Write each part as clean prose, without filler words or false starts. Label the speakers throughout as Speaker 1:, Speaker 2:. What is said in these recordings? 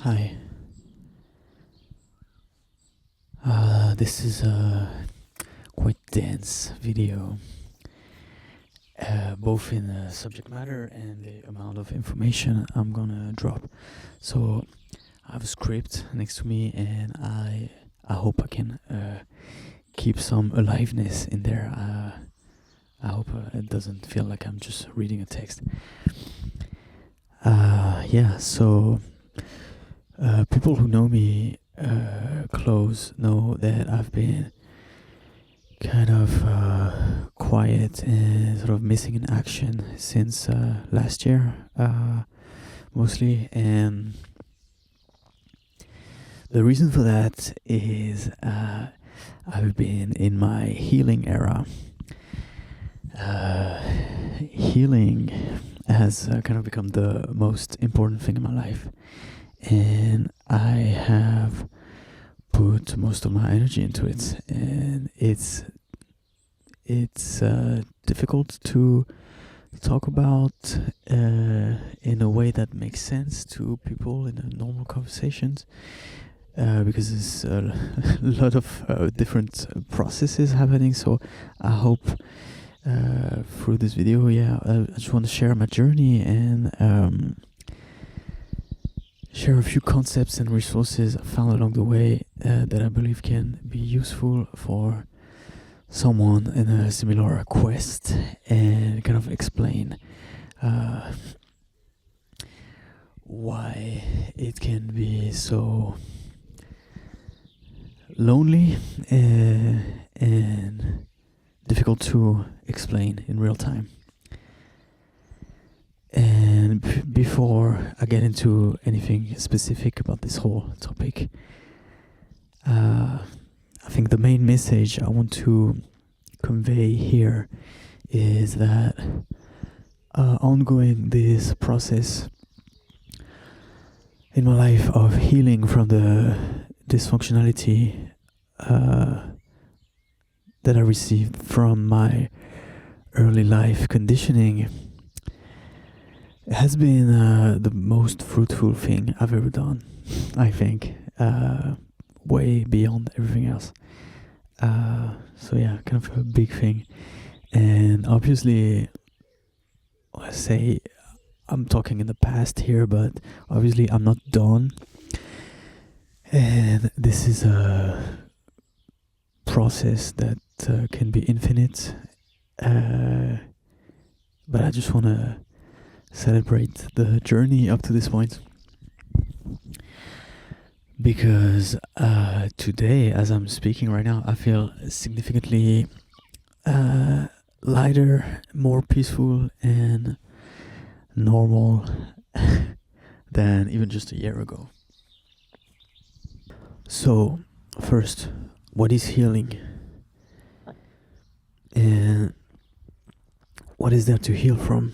Speaker 1: Hi. This is a quite dense video, both in the subject matter and the amount of information I'm gonna drop. So I have a script next to me, and I hope I can keep some aliveness in there. I hope it doesn't feel like I'm just reading a text. So people who know me close know that I've been kind of quiet and sort of missing in action since last year, mostly. And the reason for that is I've been in my healing era. Healing has kind of become the most important thing in my life, and I have put most of my energy into it, and it's difficult to talk about in a way that makes sense to people in a normal conversations, because there's a lot of different processes happening. So I hope through this video, I just want to share my journey and share a few concepts and resources I found along the way that I believe can be useful for someone in a similar quest, and kind of explain why it can be so lonely and difficult to explain in real time. And before I get into anything specific about this whole topic, I think the main message I want to convey here is that ongoing this process in my life of healing from the dysfunctionality that I received from my early life conditioning has been the most fruitful thing I've ever done, I think, way beyond everything else. Kind of a big thing. And obviously, I say I'm talking in the past here, but obviously I'm not done. And this is a process that can be infinite. But I just want to celebrate the journey up to this point, because today, as I'm speaking right now, I feel significantly lighter, more peaceful and normal than even just a year ago. So first, what is healing, and what is there to heal from?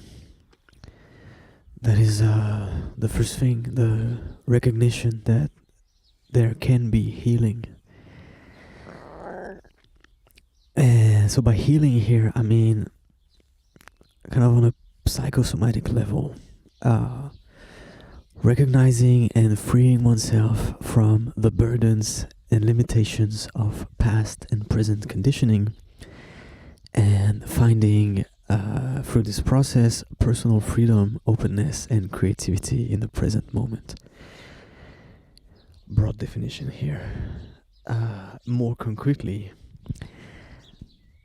Speaker 1: That is the first thing, the recognition that there can be healing. And so by healing here, I mean kind of on a psychosomatic level, recognizing and freeing oneself from the burdens and limitations of past and present conditioning, and finding through this process personal freedom, openness and creativity in the present moment. Broad definition here. More concretely,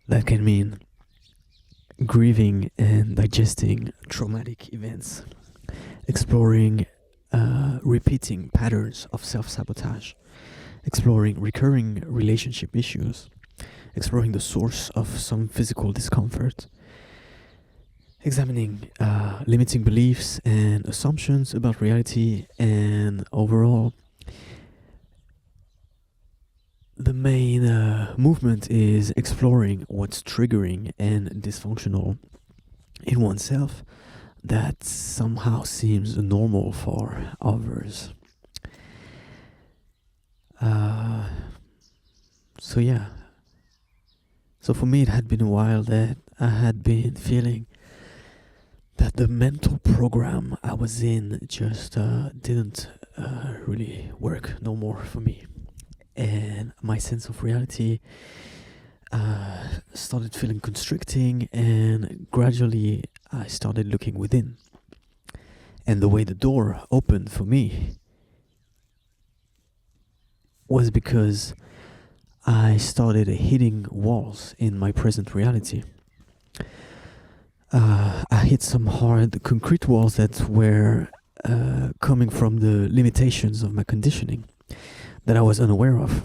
Speaker 1: that can mean grieving and digesting traumatic events, exploring repeating patterns of self-sabotage, exploring recurring relationship issues, exploring the source of some physical discomfort, examining limiting beliefs and assumptions about reality, and overall, the main movement is exploring what's triggering and dysfunctional in oneself that somehow seems normal for others. So for me, it had been a while that I had been feeling that the mental program I was in just didn't really work no more for me. And my sense of reality started feeling constricting, and gradually I started looking within. And the way the door opened for me was because I started hitting walls in my present reality. I hit some hard concrete walls that were coming from the limitations of my conditioning that I was unaware of.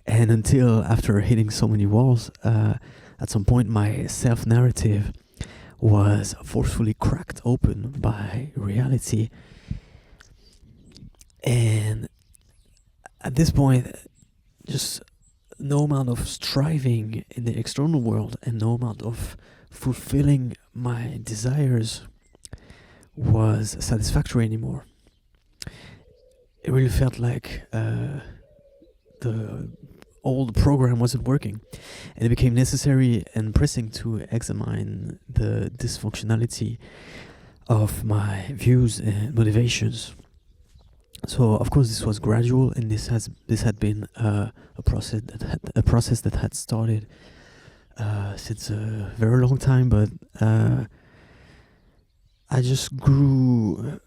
Speaker 1: And until after hitting so many walls, at some point my self-narrative was forcefully cracked open by reality. And at this point, just no amount of striving in the external world and no amount of fulfilling my desires was satisfactory anymore. It really felt like the old program wasn't working, and it became necessary and pressing to examine the dysfunctionality of my views and motivations. So of course this was gradual, and this had been a process that had started since a very long time, but I just grew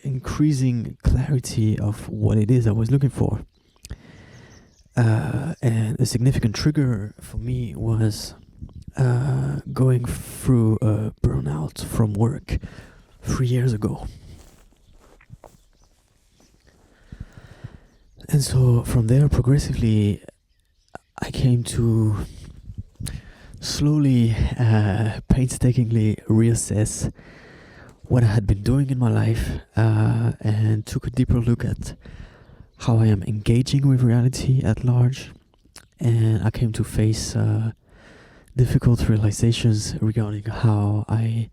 Speaker 1: increasing clarity of what it is I was looking for. And a significant trigger for me was going through a burnout from work 3 years ago. And so from there, progressively, I came to slowly, painstakingly reassess what I had been doing in my life, and took a deeper look at how I am engaging with reality at large. And I came to face difficult realizations regarding how I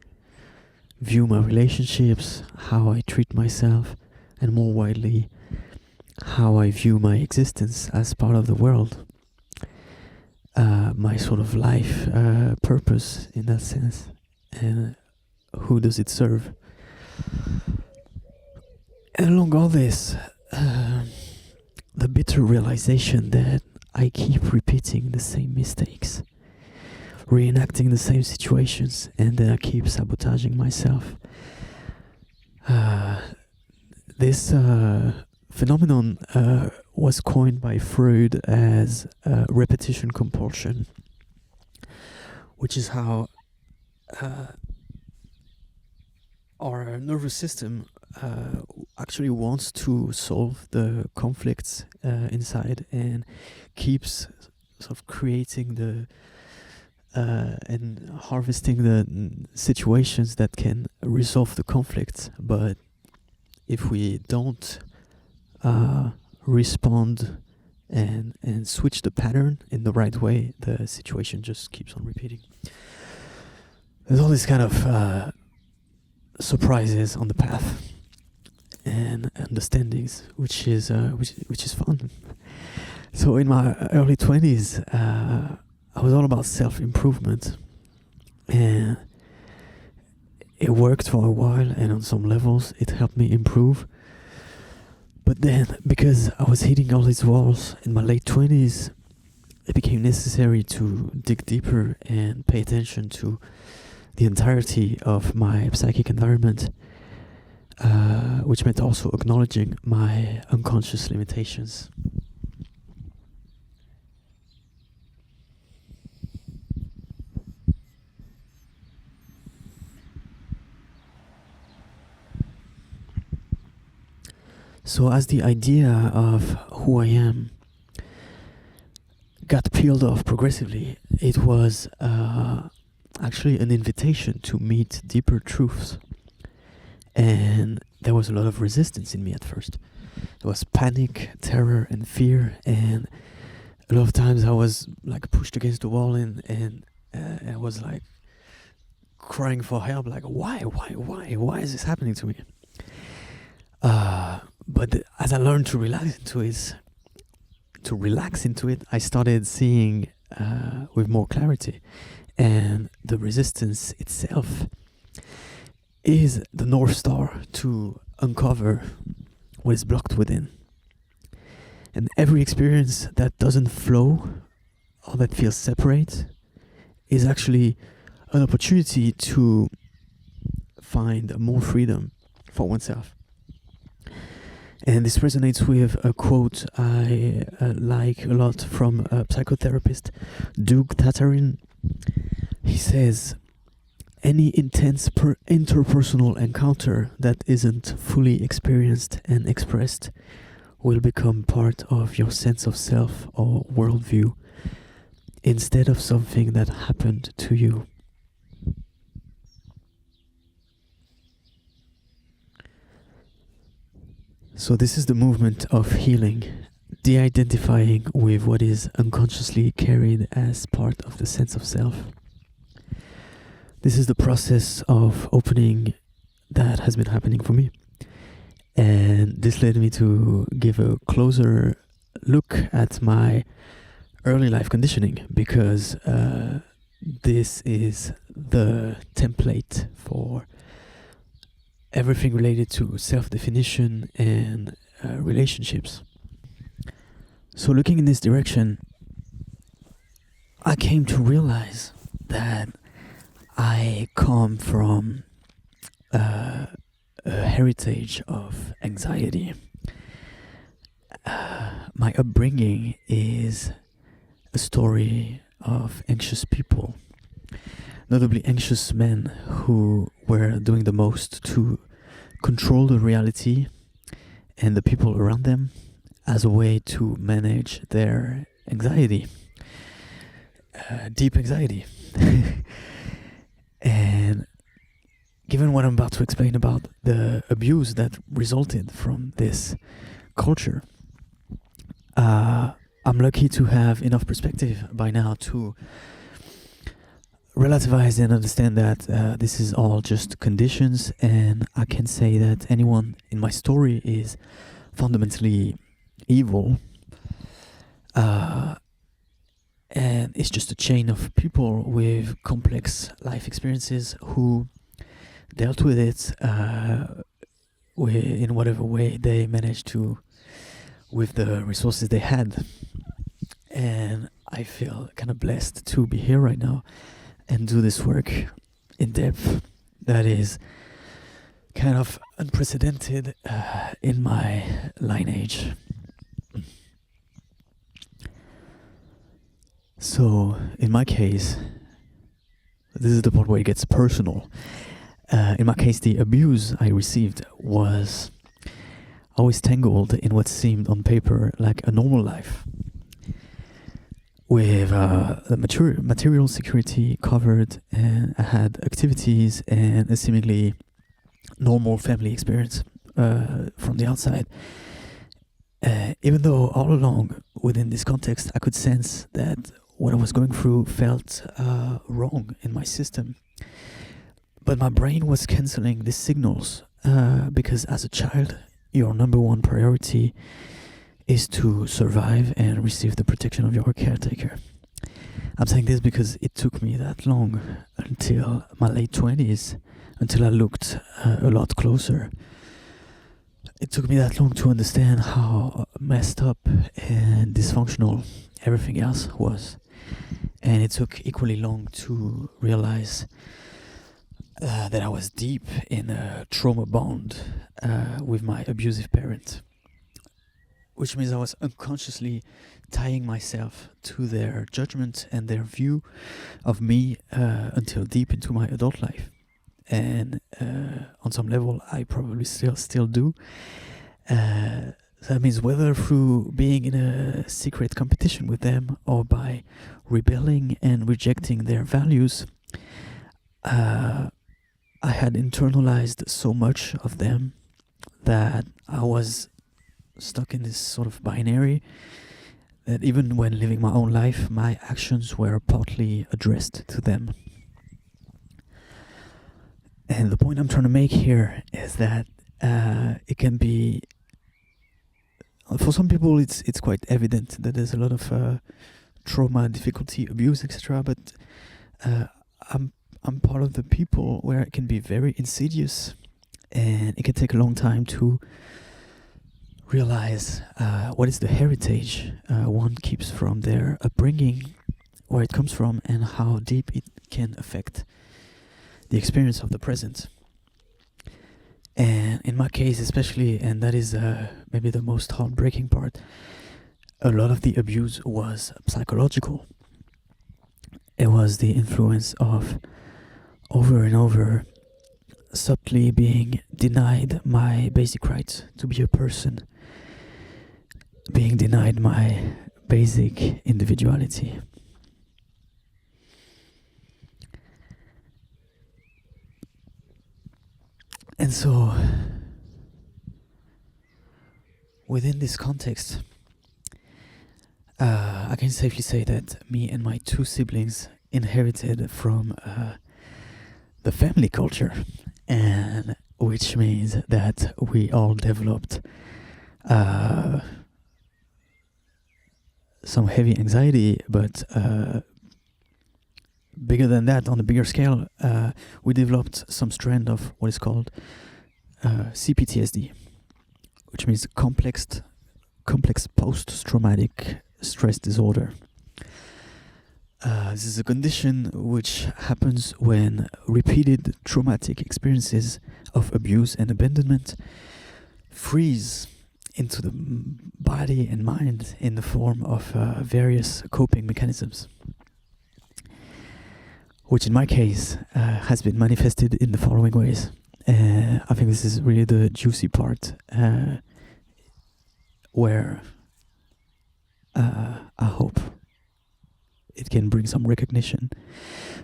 Speaker 1: view my relationships, how I treat myself, and more widely, how I view my existence as part of the world. My sort of life purpose in that sense, and who does it serve? And along all this, the bitter realization that I keep repeating the same mistakes, reenacting the same situations, and that I keep sabotaging myself. This phenomenon was coined by Freud as repetition compulsion, which is how our nervous system actually wants to solve the conflicts inside, and keeps sort of creating the and harvesting the situations that can resolve the conflicts. But if we don't respond and switch the pattern in the right way, the situation just keeps on repeating. There's all these kind of surprises on the path and understandings, which is fun. So in my early 20s, I was all about self-improvement, and it worked for a while, and on some levels it helped me improve. But then, because I was hitting all these walls in my late 20s, it became necessary to dig deeper and pay attention to the entirety of my psychic environment, which meant also acknowledging my unconscious limitations. So as the idea of who I am got peeled off progressively, it was actually an invitation to meet deeper truths. And there was a lot of resistance in me at first. There was panic, terror, and fear, and a lot of times I was like pushed against the wall, and I was like crying for help, like why is this happening to me? But as I learned to relax into it, I started seeing with more clarity, and the resistance itself is the North Star to uncover what is blocked within. And every experience that doesn't flow or that feels separate is actually an opportunity to find more freedom for oneself. And this resonates with a quote I like a lot from a psychotherapist, Doug Tatarin. He says, any intense interpersonal encounter that isn't fully experienced and expressed will become part of your sense of self or worldview instead of something that happened to you. So this is the movement of healing, de-identifying with what is unconsciously carried as part of the sense of self. This is the process of opening that has been happening for me. And this led me to give a closer look at my early life conditioning, because this is the template for everything related to self-definition and relationships. So looking in this direction, I came to realize that I come from a heritage of anxiety. My upbringing is a story of anxious people, notably anxious men who were doing the most to control the reality and the people around them as a way to manage their anxiety, deep anxiety. And given what I'm about to explain about the abuse that resulted from this culture, I'm lucky to have enough perspective by now to relativize and understand that this is all just conditions, and I can say that anyone in my story is fundamentally evil, and it's just a chain of people with complex life experiences who dealt with it in whatever way they managed to with the resources they had. And I feel kind of blessed to be here right now and do this work in depth that is kind of unprecedented in my lineage. So in my case, this is the part where it gets personal. In my case, the abuse I received was always tangled in what seemed on paper like a normal life, with the material security covered, and I had activities and a seemingly normal family experience from the outside. Even though all along within this context I could sense that what I was going through felt wrong in my system. But my brain was cancelling these signals because as a child, your number one priority is to survive and receive the protection of your caretaker. I'm saying this because it took me that long, until my late 20s, until I looked a lot closer. It took me that long to understand how messed up and dysfunctional everything else was. And it took equally long to realize that I was deep in a trauma bond with my abusive parent, which means I was unconsciously tying myself to their judgment and their view of me until deep into my adult life. And on some level, I probably still do. That means whether through being in a secret competition with them or by rebelling and rejecting their values, I had internalized so much of them that I was stuck in this sort of binary that even when living my own life, my actions were partly addressed to them. And the point I'm trying to make here is that it can be, for some people it's quite evident that there's a lot of trauma, difficulty, abuse, etc. But I'm part of the people where it can be very insidious and it can take a long time to realize what is the heritage one keeps from their upbringing, where it comes from, and how deep it can affect the experience of the present. And in my case especially, and that is maybe the most heartbreaking part, a lot of the abuse was psychological. It was the influence of over and over subtly being denied my basic rights to be a person, being denied my basic individuality. And so, within this context, I can safely say that me and my two siblings inherited from the family culture, and which means that we all developed some heavy anxiety, but bigger than that, on a bigger scale, we developed some strand of what is called cptsd, which means complex post-traumatic stress disorder. This is a condition which happens when repeated traumatic experiences of abuse and abandonment freeze into the body and mind in the form of various coping mechanisms, which in my case has been manifested in the following ways. I think this is really the juicy part, where I hope it can bring some recognition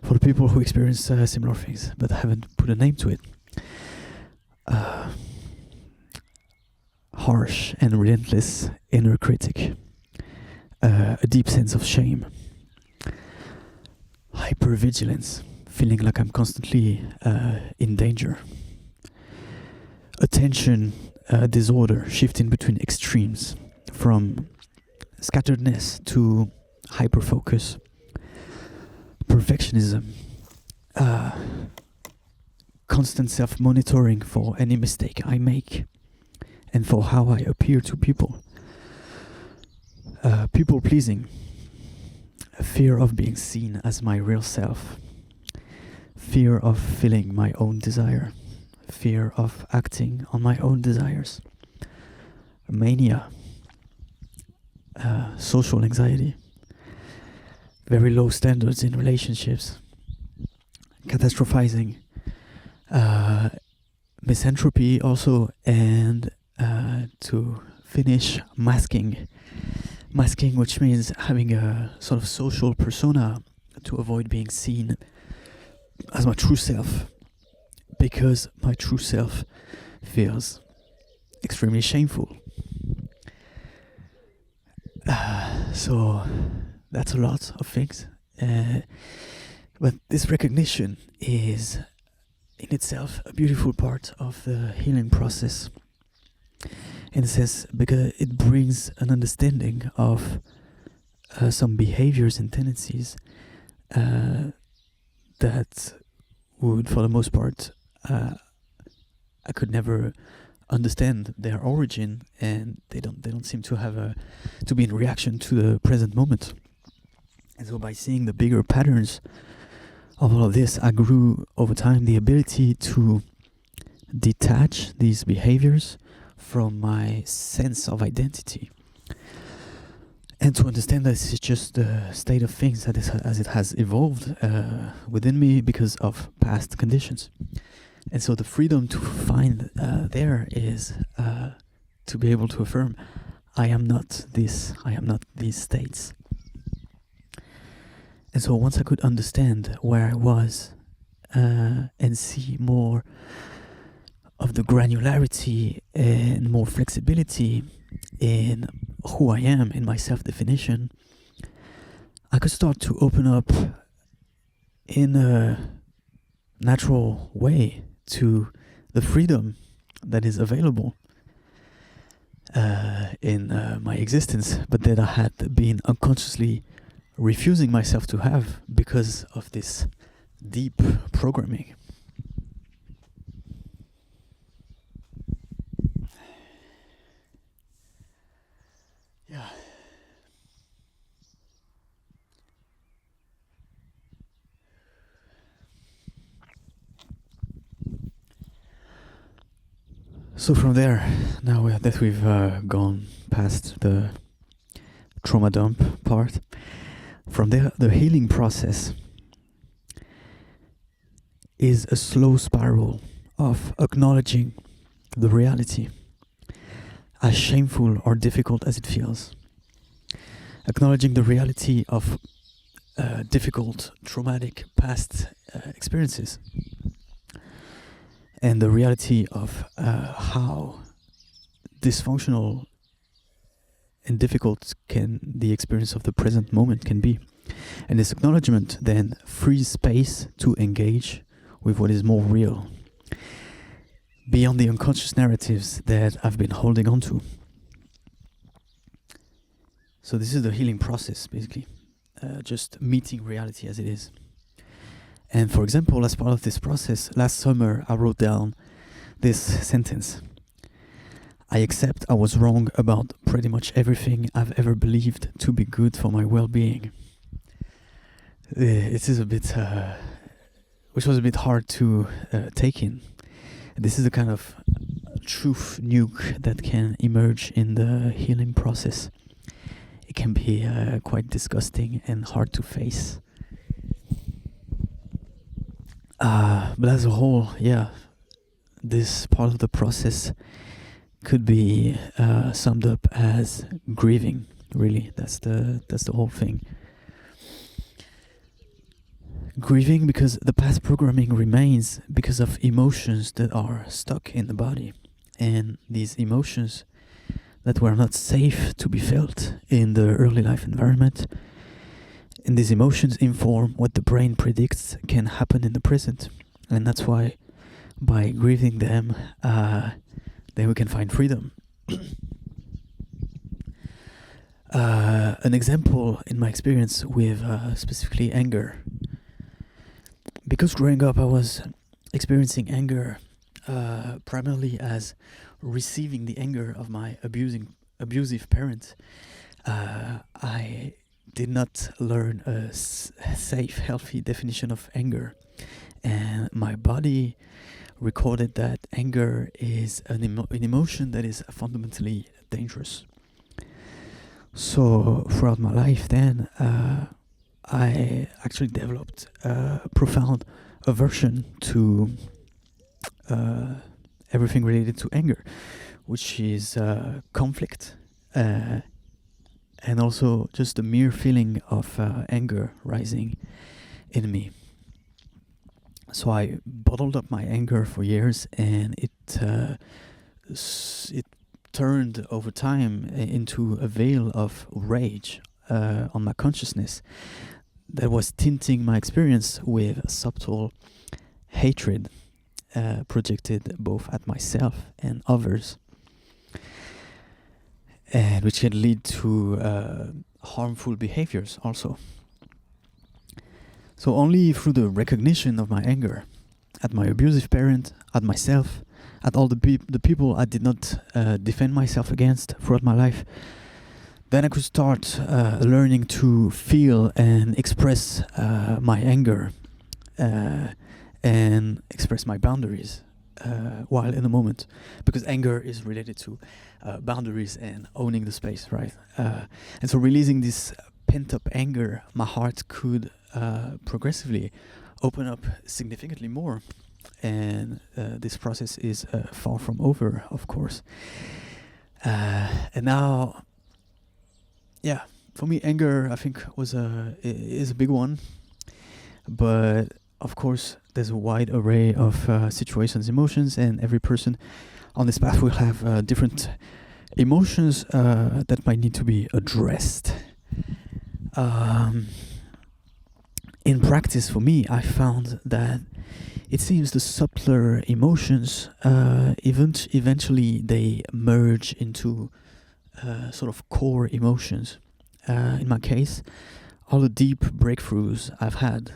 Speaker 1: for the people who experience similar things but haven't put a name to it. Harsh and relentless inner critic, a deep sense of shame, hypervigilance, feeling like I'm constantly in danger, attention disorder, shifting between extremes from scatteredness to hyperfocus, perfectionism, constant self-monitoring for any mistake I make and for how I appear to people, people-pleasing, fear of being seen as my real self, fear of feeling my own desire, fear of acting on my own desires, mania, social anxiety, very low standards in relationships, catastrophizing, misanthropy also, and to finish, masking, which means having a sort of social persona to avoid being seen as my true self, because my true self feels extremely shameful. So that's a lot of things, but this recognition is in itself a beautiful part of the healing process, in a sense, because it brings an understanding of some behaviors and tendencies that would, for the most part, I could never understand their origin, and they don't seem to have to be in reaction to the present moment. And so by seeing the bigger patterns of all of this, I grew over time the ability to detach these behaviors from my sense of identity, and to understand that this is just the state of things as it has evolved within me because of past conditions. And so the freedom to find there is to be able to affirm, I am not this, I am not these states. And so once I could understand where I was and see more of the granularity and more flexibility in who I am, in my self-definition, I could start to open up in a natural way to the freedom that is available in my existence, but that I had been unconsciously refusing myself to have because of this deep programming. So from there, now that we've gone past the trauma dump part, from there, the healing process is a slow spiral of acknowledging the reality, as shameful or difficult as it feels. Acknowledging the reality of difficult, traumatic past experiences, and the reality of how dysfunctional and difficult can the experience of the present moment can be. And this acknowledgement then frees space to engage with what is more real, beyond the unconscious narratives that I've been holding on to. So this is the healing process, basically. Just meeting reality as it is. And for example, as part of this process, last summer I wrote down this sentence: I accept I was wrong about pretty much everything I've ever believed to be good for my well-being. It is a bit, which was a bit hard to take in. This is the kind of truth nuke that can emerge in the healing process. It can be quite disgusting and hard to face. But as a whole, this part of the process could be summed up as grieving. Really, that's the whole thing. Grieving because the past programming remains because of emotions that are stuck in the body, and these emotions that were not safe to be felt in the early life environment. And these emotions inform what the brain predicts can happen in the present. And that's why by grieving them, then we can find freedom. An example in my experience with specifically anger. Because growing up I was experiencing anger primarily as receiving the anger of my abusive parent, I did not learn a safe, healthy definition of anger. And my body recorded that anger is an emotion that is fundamentally dangerous. So throughout my life then, I actually developed a profound aversion to everything related to anger, which is conflict, and also just the mere feeling of anger rising in me. So I bottled up my anger for years, and it turned over time into a veil of rage on my consciousness that was tinting my experience with subtle hatred projected both at myself and others, and which can lead to harmful behaviors also. So only through the recognition of my anger at my abusive parent, at myself, at all the people I did not defend myself against throughout my life, then I could start learning to feel and express my anger and express my boundaries while in the moment, because anger is related to boundaries and owning the space, right? And so releasing this pent-up anger, my heart could progressively open up significantly more. And this process is far from over, of course. And now, for me, anger, I think, is a big one. But of course, there's a wide array of situations, emotions, and every person on this path will have different emotions that might need to be addressed. In practice, for me, I found that it seems the subtler emotions, eventually they merge into sort of core emotions. In my case, all the deep breakthroughs I've had,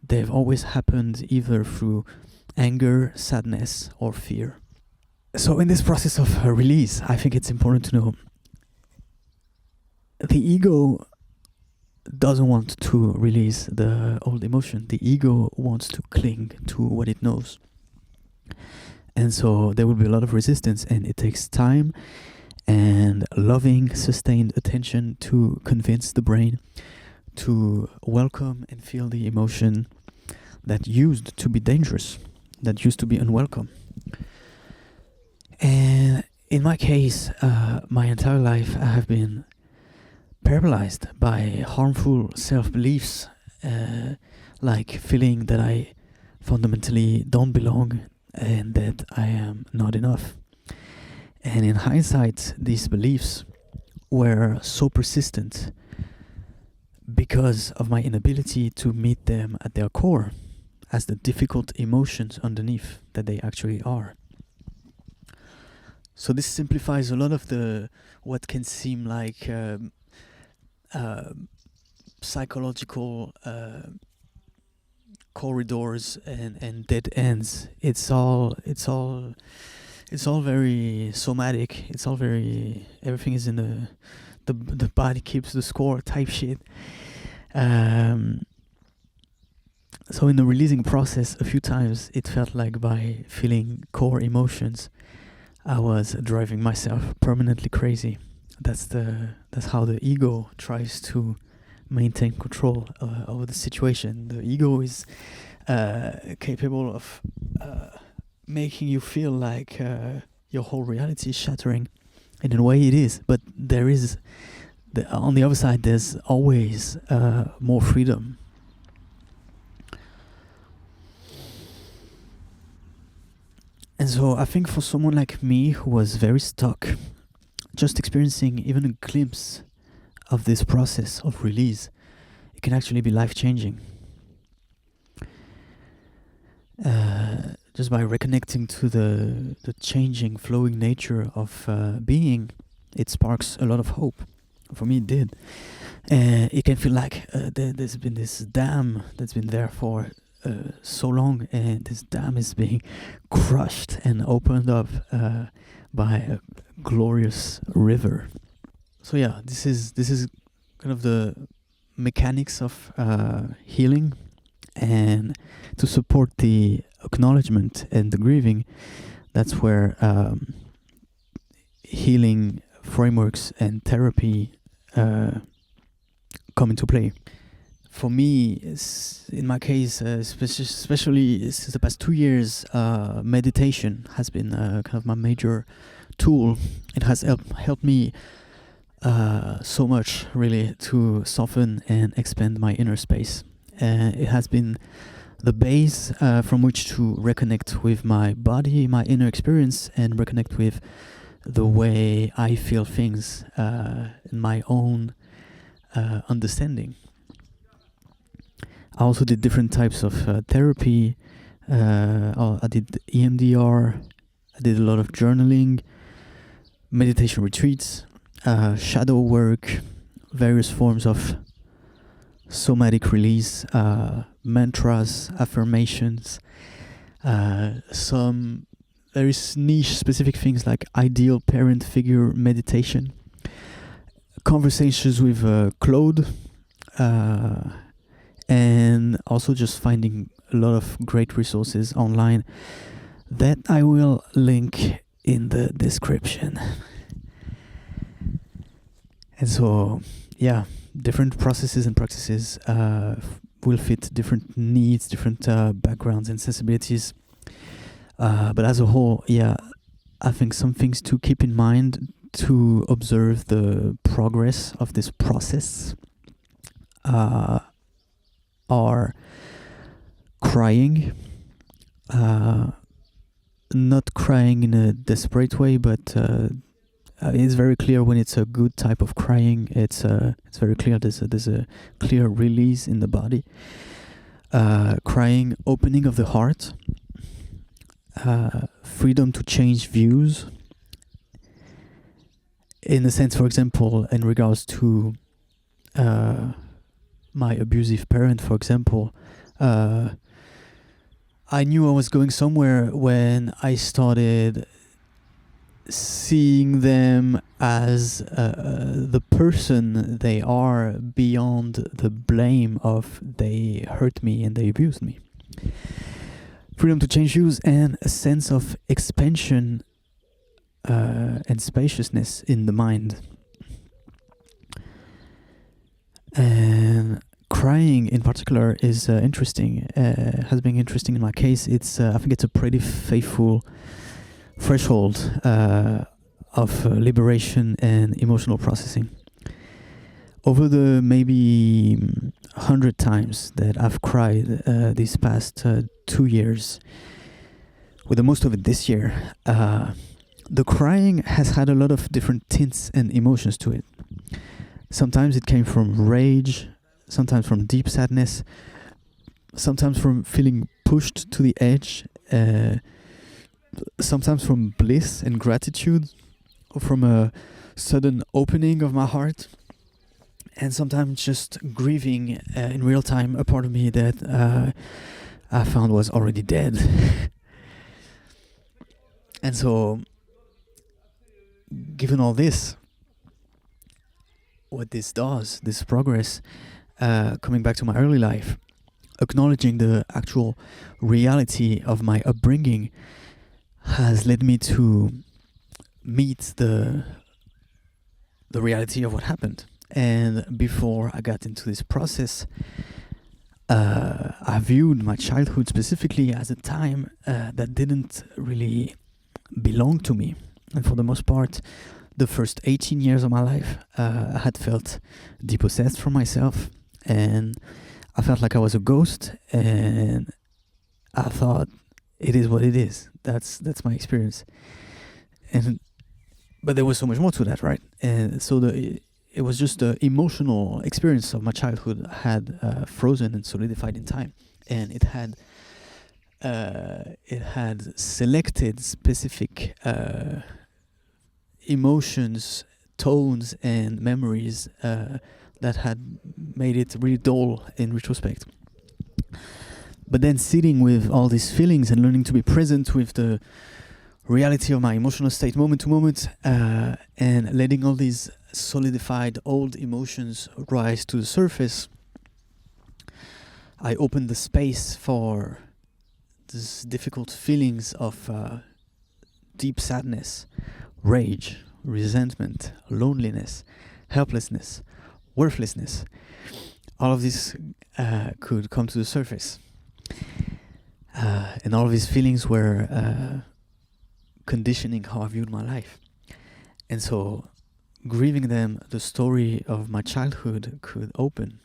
Speaker 1: they've always happened either through anger, sadness, or fear. So in this process of release, I think it's important to know the ego doesn't want to release the old emotion. The ego wants to cling to what it knows. And so there will be a lot of resistance, and it takes time and loving, sustained attention to convince the brain to welcome and feel the emotion that used to be dangerous, that used to be unwelcome. And in my case, my entire life I have been paralyzed by harmful self-beliefs, like feeling that I fundamentally don't belong and that I am not enough. And in hindsight, these beliefs were so persistent because of my inability to meet them at their core as the difficult emotions underneath that they actually are. So this simplifies a lot of the what can seem like psychological corridors and dead ends. It's all very somatic. It's all very, everything is in the body keeps the score type shit. So in the releasing process, a few times it felt like by feeling core emotions, I was driving myself permanently crazy. That's how the ego tries to maintain control over the situation. The ego is capable of making you feel like your whole reality is shattering, and in a way it is. But there is, on the other side, there's always more freedom. And so I think for someone like me who was very stuck, just experiencing even a glimpse of this process of release, it can actually be life-changing. Just by reconnecting to the changing, flowing nature of being, it sparks a lot of hope. For me, it did. It can feel like there's been this dam that's been there for so long, and this dam is being crushed and opened up by a glorious river. So yeah, this is kind of the mechanics of healing, and to support the acknowledgement and the grieving, that's where healing frameworks and therapy come into play. For me, in my case, especially since the past 2 years, meditation has been kind of my major tool. It has helped me so much, really, to soften and expand my inner space. It has been the base from which to reconnect with my body, my inner experience, and reconnect with the way I feel things in my own understanding. I also did different types of therapy. I did EMDR. I did a lot of journaling, meditation retreats, shadow work, various forms of somatic release, mantras, affirmations, some very niche specific things like ideal parent figure meditation, conversations with Claude, and also just finding a lot of great resources online that I will link in the description. And so, yeah, different processes and practices will fit different needs, different backgrounds and sensibilities. But as a whole, yeah, I think some things to keep in mind to observe the progress of this process are crying, not crying in a desperate way, but it's very clear when it's a good type of crying. It's very clear. There's a clear release in the body. Crying, opening of the heart, freedom to change views. In a sense, for example, in regards to my abusive parent, for example, I knew I was going somewhere when I started seeing them as the person they are beyond the blame of they hurt me and they abused me. freedom to change views, and a sense of expansion and spaciousness in the mind. And crying in particular is interesting, has been interesting in my case. It's I think it's a pretty faithful threshold of liberation and emotional processing. Over the maybe 100 times that I've cried these past 2 years, with the most of it this year, the crying has had a lot of different tints and emotions to it. Sometimes it came from rage, sometimes from deep sadness, sometimes from feeling pushed to the edge, sometimes from bliss and gratitude, or from a sudden opening of my heart, and sometimes just grieving in real time a part of me that I found was already dead. And so, given all this, what this does, this progress, coming back to my early life, acknowledging the actual reality of my upbringing, has led me to meet the reality of what happened. And before I got into this process, I viewed my childhood specifically as a time that didn't really belong to me. And for the most part, the first 18 years of my life, I had felt depossessed from myself, and I felt like I was a ghost, and I thought, it is what it is. That's my experience. But there was so much more to that, right? And so it was just the emotional experience of my childhood had frozen and solidified in time, and it had selected specific emotions, tones, and memories that had made it really dull in retrospect. But then sitting with all these feelings and learning to be present with the reality of my emotional state moment to moment, and letting all these solidified old emotions rise to the surface, I opened the space for these difficult feelings of deep sadness, rage, resentment, loneliness, helplessness, worthlessness. All of this could come to the surface. And all of these feelings were conditioning how I viewed my life. And so, grieving them, the story of my childhood could open.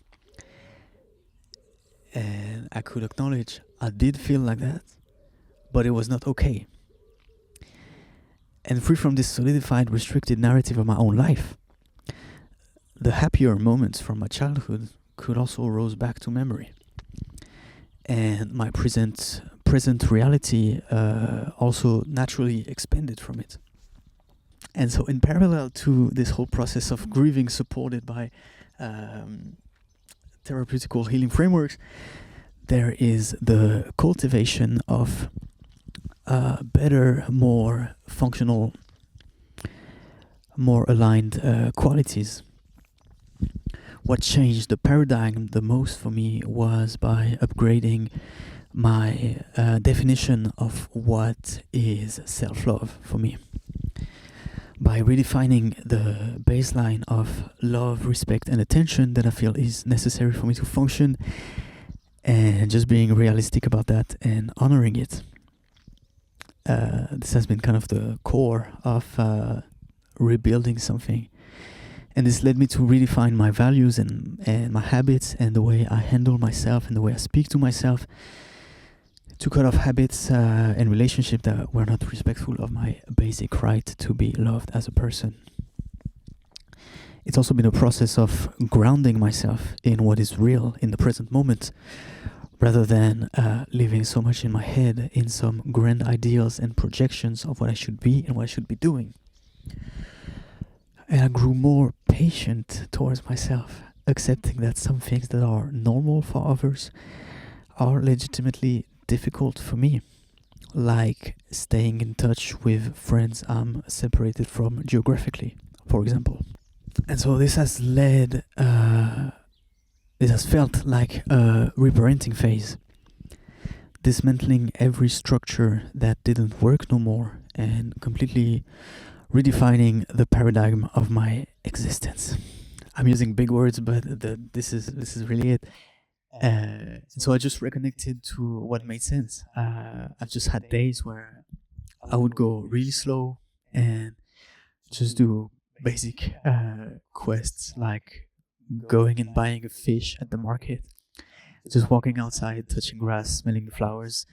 Speaker 1: And I could acknowledge I did feel like that, but it was not okay. And free from this solidified, restricted narrative of my own life, the happier moments from my childhood could also rose back to memory. And my present reality also naturally expanded from it. And so in parallel to this whole process of grieving supported by therapeutical healing frameworks, there is the cultivation of better, more functional, more aligned qualities. What changed the paradigm the most for me was by upgrading my definition of what is self-love for me. By redefining the baseline of love, respect, and attention that I feel is necessary for me to function, and just being realistic about that and honoring it. This has been kind of the core of rebuilding something. And this led me to redefine my values and my habits and the way I handle myself and the way I speak to myself, to cut off habits and relationships that were not respectful of my basic right to be loved as a person. It's also been a process of grounding myself in what is real in the present moment, rather than living so much in my head in some grand ideals and projections of what I should be and what I should be doing. And I grew more patient towards myself, accepting that some things that are normal for others are legitimately difficult for me, like staying in touch with friends I'm separated from geographically, for example. And so this has felt like a reparenting phase. dismantling every structure that didn't work no more and completely redefining the paradigm of my existence. I'm using big words, but this is really it. So I just reconnected to what made sense. I've just had days where I would go really slow and just do basic quests like going and buying a fish at the market, just walking outside, touching grass, smelling the flowers,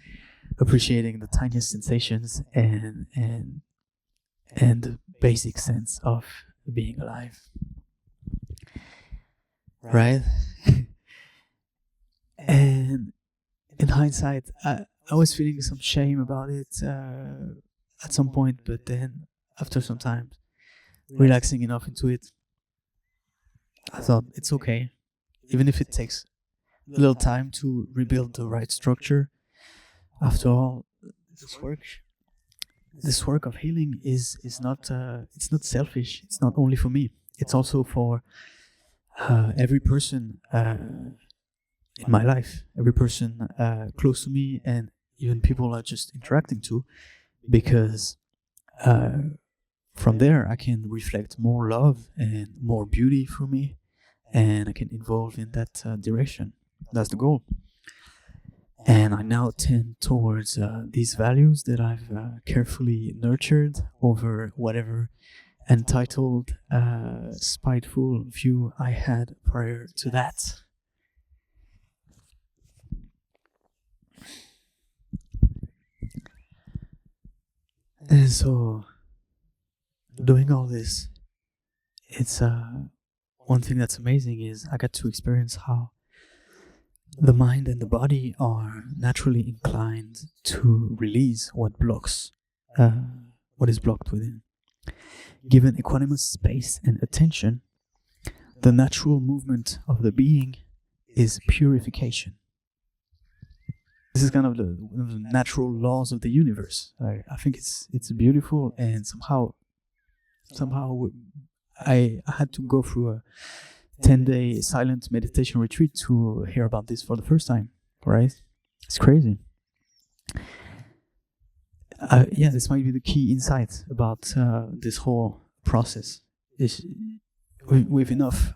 Speaker 1: appreciating the tiniest sensations and the basic sense of being alive. Right? And in hindsight, I was feeling some shame about it at some point, but then after some time, relaxing enough into it, I thought it's okay, even if it takes a little time to rebuild the right structure. After all, this work of healing is not it's not selfish. It's not only for me. It's also for every person in my life, every person close to me, and even people I just interacting to, because from there I can reflect more love and more beauty for me, and I can evolve in that direction. That's the goal. And I now tend towards these values that I've carefully nurtured over whatever entitled, spiteful view I had prior to that. And so, doing all this, it's one thing that's amazing is I got to experience how the mind and the body are naturally inclined to release what blocks, what is blocked within. Given equanimous space and attention, the natural movement of the being is purification. This is kind of the natural laws of the universe. I think it's beautiful, and somehow I had to go through a 10-day silent meditation retreat to hear about this for the first time, right? It's crazy. This might be the key insight about this whole process. Is with enough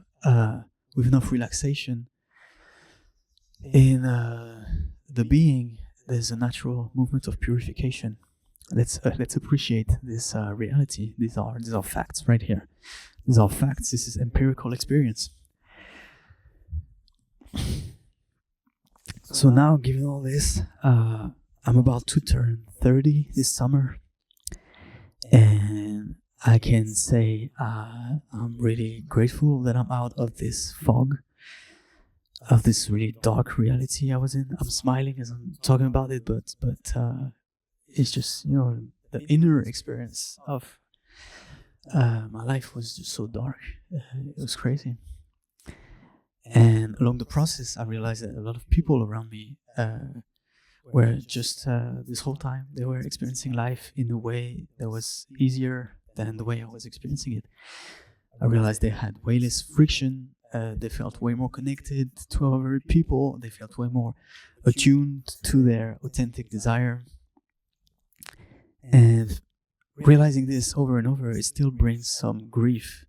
Speaker 1: relaxation in the being, there's a natural movement of purification. Let's appreciate this reality. These are facts right here. These are facts. This is empirical experience. So now, given all this, I'm about to turn 30 this summer, and I can say I'm really grateful that I'm out of this fog, of this really dark reality I was in. I'm smiling as I'm talking about it, but it's just, the inner experience of my life was just so dark. It was crazy. And along the process, I realized that a lot of people around me were just, this whole time, they were experiencing life in a way that was easier than the way I was experiencing it. I realized they had way less friction. They felt way more connected to other people. They felt way more attuned to their authentic desire. And realizing this over and over, it still brings some grief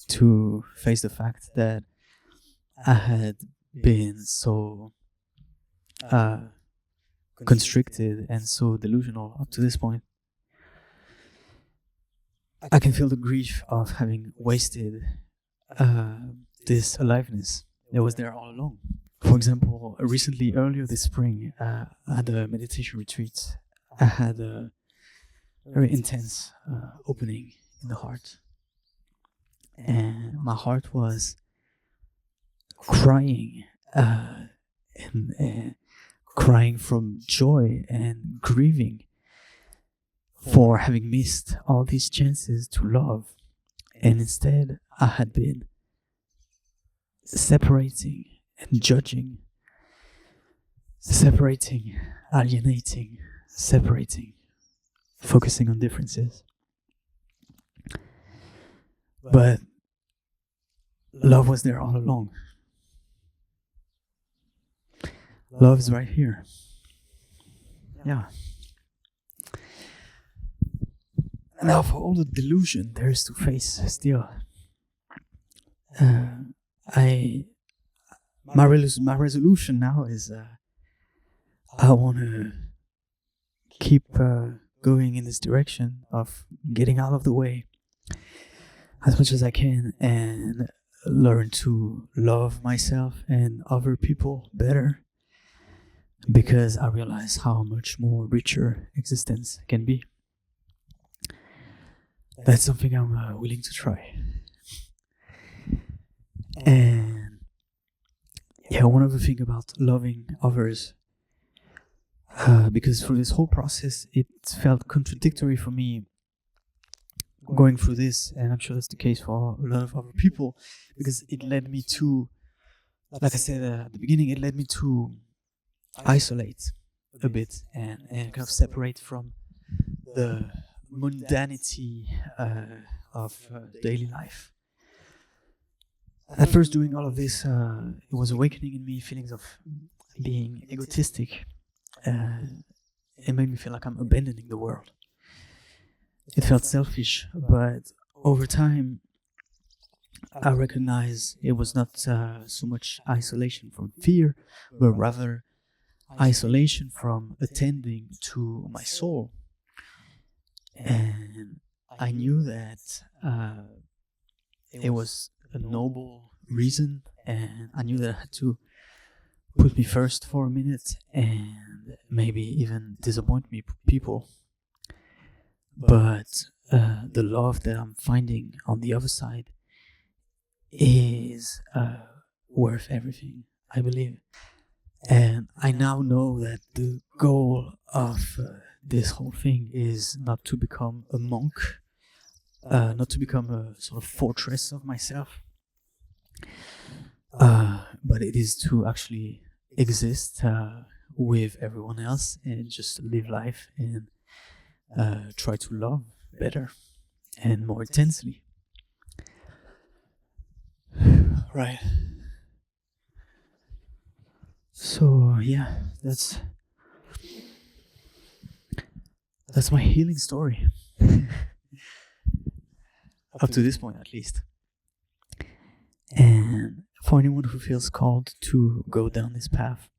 Speaker 1: to face the fact that I had been so constricted and so delusional up to this point. I can feel the grief of having wasted this aliveness that was there all along. For example, recently, earlier this spring, I had a meditation retreat. I had a very intense opening in the heart. And my heart was crying, and crying from joy and grieving for having missed all these chances to love. And instead, I had been separating and judging, separating, alienating, separating, focusing on differences. But love was there all along. Love is right here. yeah. Now, for all the delusion there is to face still, my resolution now is I want to keep going in this direction of getting out of the way as much as I can and learn to love myself and other people better, because I realize how much more richer existence can be. That's something I'm willing to try. And yeah, one other thing about loving others, because through this whole process it felt contradictory for me going through this, and I'm sure that's the case for a lot of other people, because it led me to, like I said at the beginning, it led me to isolate a bit and kind of separate from the mundanity of daily life. At first, doing all of this, it was awakening in me feelings of being egotistic. It made me feel like I'm abandoning the world. It felt selfish, but over time, I recognized it was not so much isolation from fear, but rather isolation from attending to my soul. And I knew that it was a noble reason, and I knew that I had to put me first for a minute and maybe even disappoint people. But the love that I'm finding on the other side is worth everything, I believe. And I now know that the goal of this whole thing is not to become a monk, not to become a sort of fortress of myself, but it is to actually exist with everyone else and just live life and try to love better and more intensely. Right. So yeah, that's my healing story. Up to this point, at least. And for anyone who feels called to go down this path,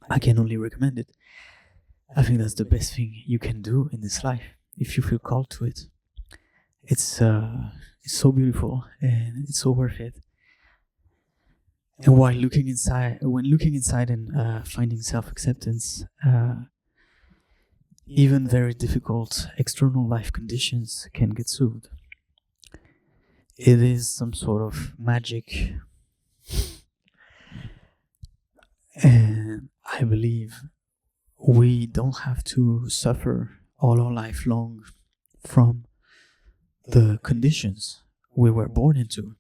Speaker 1: I can only recommend it. I think that's the best thing you can do in this life if you feel called to it. It's so beautiful and it's so worth it. And when looking inside and finding self-acceptance, even very difficult external life conditions can get soothed. It is some sort of magic, and I believe we don't have to suffer all our life long from the conditions we were born into.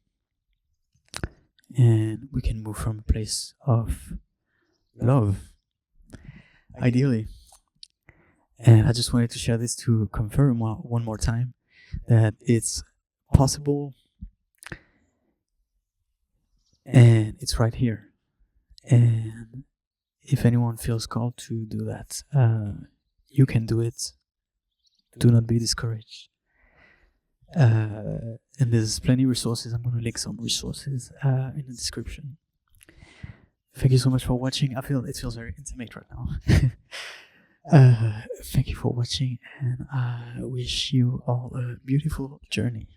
Speaker 1: And we can move from a place of love, ideally. And I just wanted to share this to confirm one more time that it's possible and it's right here. And if anyone feels called to do that, you can do it. Do not be discouraged. And there's plenty of resources. I'm going to link some resources in the description. Thank you so much for watching. It feels very intimate right now. Thank you for watching, and I wish you all a beautiful journey.